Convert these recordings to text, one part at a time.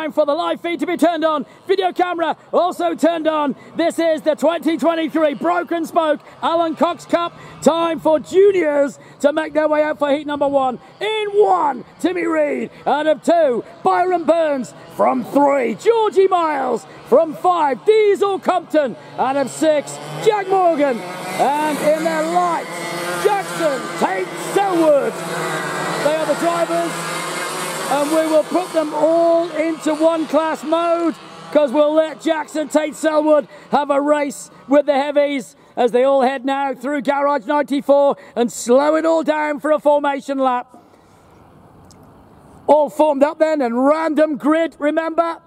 time for the live feed to be turned on. Video camera also turned on. This is the 2023 Broken Spoke Alan Cox Cup. Time for juniors to make their way out for heat number 1. In 1, Timmy Reed. Out of 2, Byron Burns. From 3, Georgie Miles. From 5, Diesel Compton. Out of 6, Jack Morgan. And in their lights, Jackson Tate Selwood. They are the drivers, and we will put them all into one class mode because we'll let Jackson Tate Selwood have a race with the heavies as they all head now through Garage 94 and slow it all down for a formation lap. All formed up then, and random grid, remember,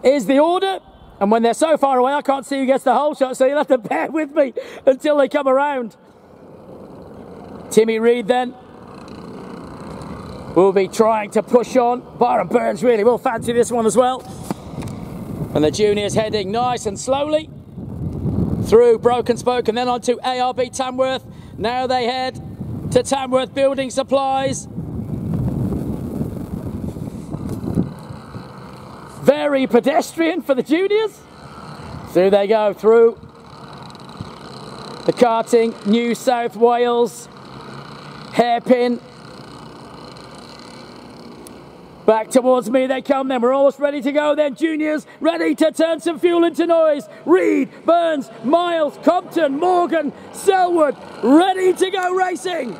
is the order. And when they're so far away, I can't see who gets the whole shot, so you'll have to bear with me until they come around. Timmy Reed then will be trying to push on. Byron Burns really will fancy this one as well. And the juniors heading nice and slowly through Broken Spoke and then on to ARB Tamworth. Now they head to Tamworth Building Supplies. Very pedestrian for the juniors. Through they go through the karting, New South Wales hairpin. Back towards me they come then. We're almost ready to go then. Juniors ready to turn some fuel into noise. Reed, Burns, Miles, Compton, Morgan, Selwood ready to go racing.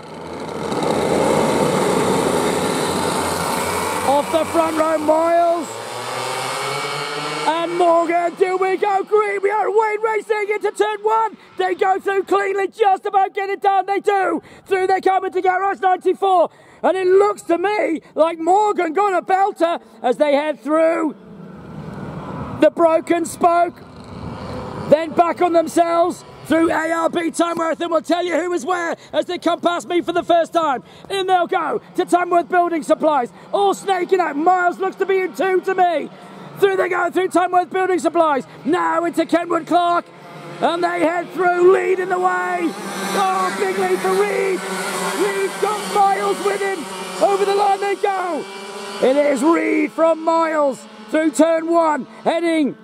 Off the front row, Miles and Morgan. Do we go green? We are away racing into turn 1. They go through cleanly, just about get it done. They do. Through they come into Garage 94. And it looks to me like Morgan got a belter as they head through the Broken Spoke. Then back on themselves through ARB Tamworth, and we'll tell you who is where as they come past me for the first time. In they'll go to Tamworth Building Supplies. All snaking out. Miles looks to be in 2 to me. Through they go through Tamworth Building Supplies. Now into Kenwood Clark. And they head through, lead in the way. Oh, big lead for Reed. Reed's got Miles with him. Over the line they go. It is Reed from Miles through turn 1, heading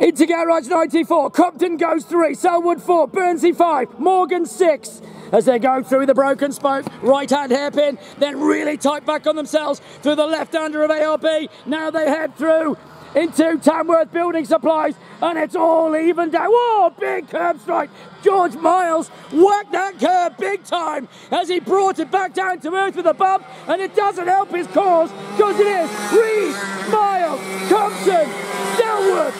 into Garage 94. Compton goes 3, Selwood 4, Burnsy 5, Morgan 6. As they go through the Broken Spoke, right-hand hairpin, then really tight back on themselves through the left-hander of ARB. Now they head through into Tamworth Building Supplies, and it's all even down. Whoa, big curb strike. George Miles whacked that curb big time as he brought it back down to earth with a bump, and it doesn't help his cause because it is Reed, Miles, Compton, Selwood,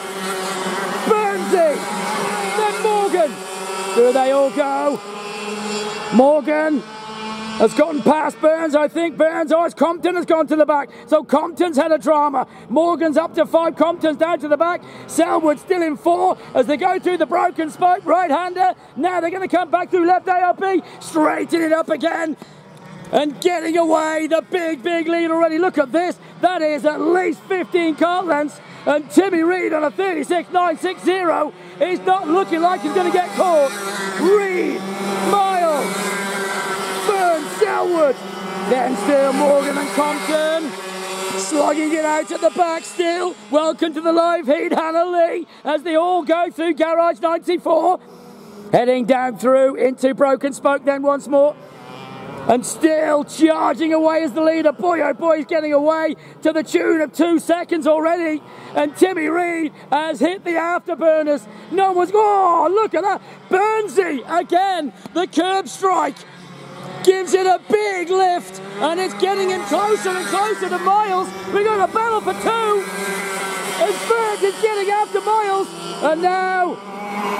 Burnsy, then Morgan. Through they all go. Morgan has gotten past Burns, I think. Burns, it's Compton has gone to the back. So Compton's had a drama. Morgan's up to 5, Compton's down to the back. Selwood still in 4 as they go through the Broken Spoke, right-hander. Now they're going to come back through left ARB, straighten it up again. And getting away, the big lead already. Look at this. That is at least 15 kart lengths. And Timmy Reed on a 36.960 is not looking like he's going to get caught. Reed, Miles, Burns, Selwood, then still Morgan and Compton slugging it out at the back still. Welcome to the live heat, Hannah Lee, as they all go through Garage 94, heading down through into Broken Spoke then once more. And still charging away as the leader. Boy, oh boy, he's getting away to the tune of 2 seconds already. And Timmy Reed has hit the afterburners. No one's... Oh, look at that. Burnsy, again, the curb strike. Gives it a big lift. And it's getting him closer and closer to Miles. We've got a battle for 2. As Burns is getting after Miles. And now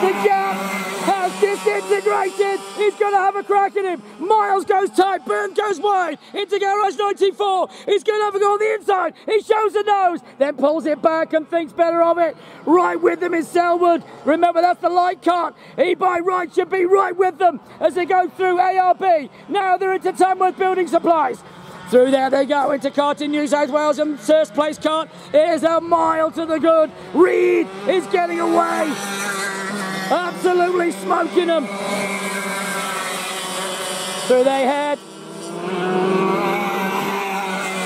the gap has disintegrated. He's going to have a crack at him. Miles goes tight. Burns goes wide into Garage 94. He's going to have a go on the inside. He shows the nose, then pulls it back and thinks better of it. Right with them is Selwood. Remember, that's the light cart. He by right should be right with them as they go through ARB. Now they're into Tamworth Building Supplies. Through there they go into karting New South Wales and first place kart. It is a mile to the good. Reed is getting away. Absolutely smoking them. Through they head.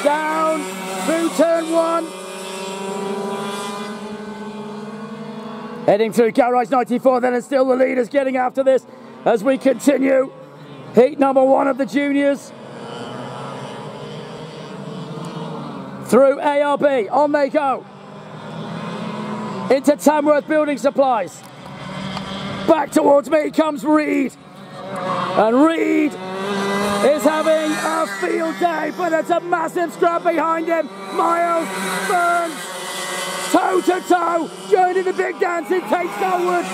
Down through turn one. Heading through Garage 94 then, and still the leaders getting after this as we continue. Heat number one of the juniors. Through ARB, on they go. Into Tamworth Building Supplies. Back towards me comes Reed. And Reed is having a field day, but it's a massive scrap behind him. Miles Burns, toe to toe, joining the big dance. It takes Selwood.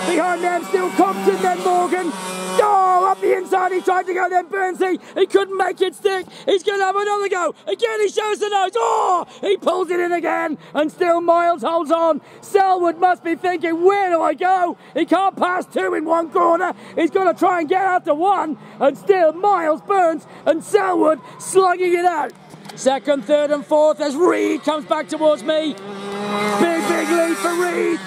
Behind them still Compton, then Morgan. Oh, up the inside, he tried to go, then Burnsy. He couldn't make it stick. He's going to have another go. Again, he shows the nose. Oh, he pulls it in again, and still Miles holds on. Selwood must be thinking, where do I go? He can't pass two in one corner. He's got to try and get out to one, and still Miles, Burns, and Selwood slugging it out. Second, third, and fourth as Reed comes back towards me. Big lead for Reed.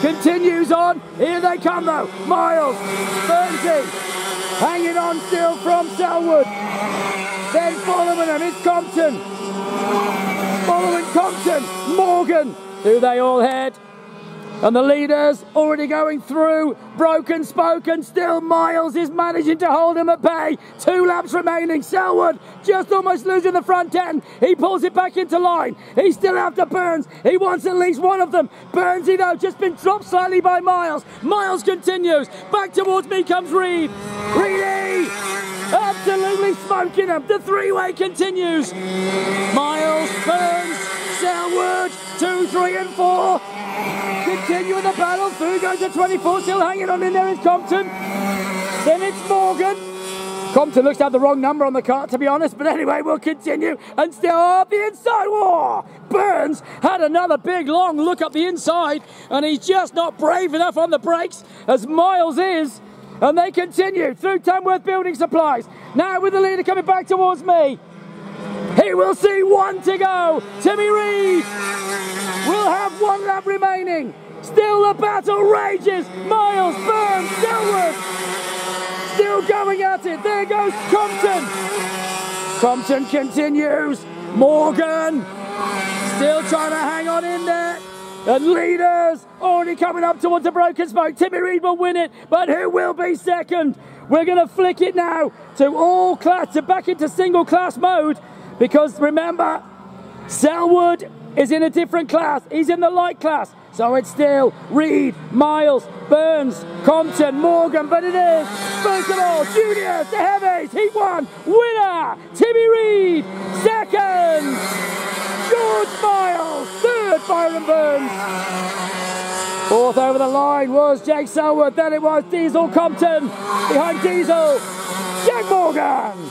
Continues on. Here they come though. Miles, Burnsy, hanging on still from Selwood. Then following them is Compton. Following Compton, Morgan. Do they all head? And the leaders already going through. Broken Spoke, and still Miles is managing to hold him at bay. 2 laps remaining. Selwood just almost losing the front end. He pulls it back into line. He's still after Burns. He wants at least one of them. Burnsy though just been dropped slightly by Miles. Miles continues. Back towards me comes Reed. Reedy! Absolutely smoking him. The three-way continues. Miles, Burns, Selwood, 2, 3 and 4. Continuing the battle, through goes the 24, still hanging on in there is Compton. Then it's Morgan. Compton looks to have the wrong number on the cart, to be honest, but anyway, we'll continue. And still up the inside, whoa! Burns had another big long look up the inside, and he's just not brave enough on the brakes, as Miles is. And they continue through Tamworth Building Supplies. Now with the leader coming back towards me. He will see 1 to go. Timmy Reed will have 1 lap remaining. Still the battle rages. Miles, Burns, Selwood. Still going at it. There goes Compton. Compton continues. Morgan still trying to hang on in there. And leaders already coming up towards the Broken Spoke. Timmy Reed will win it, but who will be second? We're going to flick it now to all class, to back into single class mode, because remember, Selwood is in a different class. He's in the light class. So it's still Reed, Miles, Burns, Compton, Morgan, but it is, first of all, juniors, the heavies, Heat 1, winner, Timmy Reed, second, George Miles, third, Byron Burns. Fourth over the line was Jake Selwood, then it was Diesel Compton, behind Diesel, Jack Morgan.